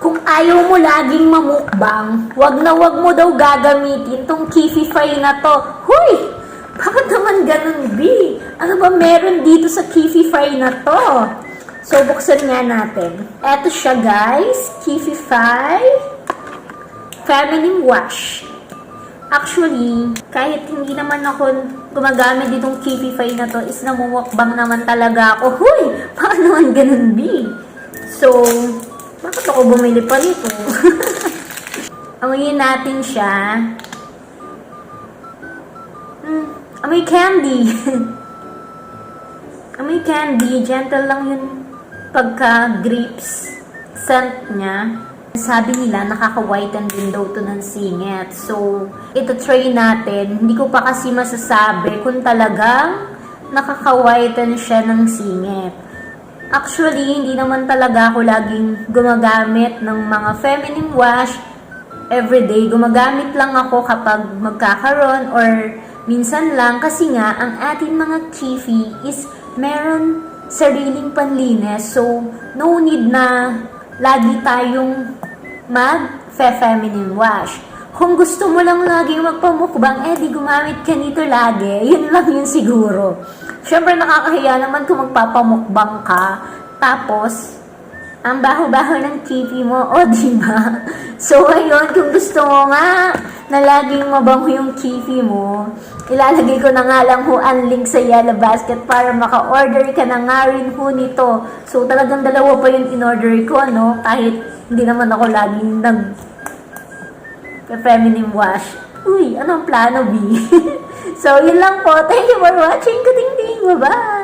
Kung ayaw mo laging mamukbang, wag na wag mo daw gagamitin tong Kifify na to. Huy! Bakit naman ganun, B? Ano ba meron dito sa Kifify na to? So, buksan nga natin. Eto siya, guys. Kifify Feminine Wash. Actually, kahit hindi naman ako gumagamit ditong Kifify na to, is namumukbang naman talaga ako. Huy! Bakit naman ganun, B? So, bakit ako bumili pa nito? Amoyin natin siya. Amoy candy. Amoy candy. Gentle lang yung pagka-grapes scent niya. Sabi nila, nakaka-whiten din daw to ng singit. So, ito try natin. Hindi ko pa kasi masasabi kung talagang nakaka-whiten siya ng singit. Actually, hindi naman talaga ako laging gumagamit ng mga feminine wash everyday. Gumagamit lang ako kapag magkakaroon or minsan lang kasi nga ang ating mga Kifi is meron sariling panlinis. So, no need na lagi tayong mag-feminine wash. Kung gusto mo lang laging magpamukbang, di gumamit ka nito lagi. Yun lang yun siguro. Siyempre, nakakahiya naman kung magpapamukbang ka. Tapos, ang baho-baho ng Kifi mo. O, diba? So, ayun, kung gusto mo nga na laging mabango yung Kifi mo, ilalagay ko na nga lang ho ang link sa Yellow Basket para maka-order ka na nga rin ho nito. So, talagang dalawa pa yung in-order ko, no? Kahit hindi naman ako laging feminine wash. Uy, anong plano, B? So, yun lang po. Thank you for watching. Kuting-ting. Bye-bye!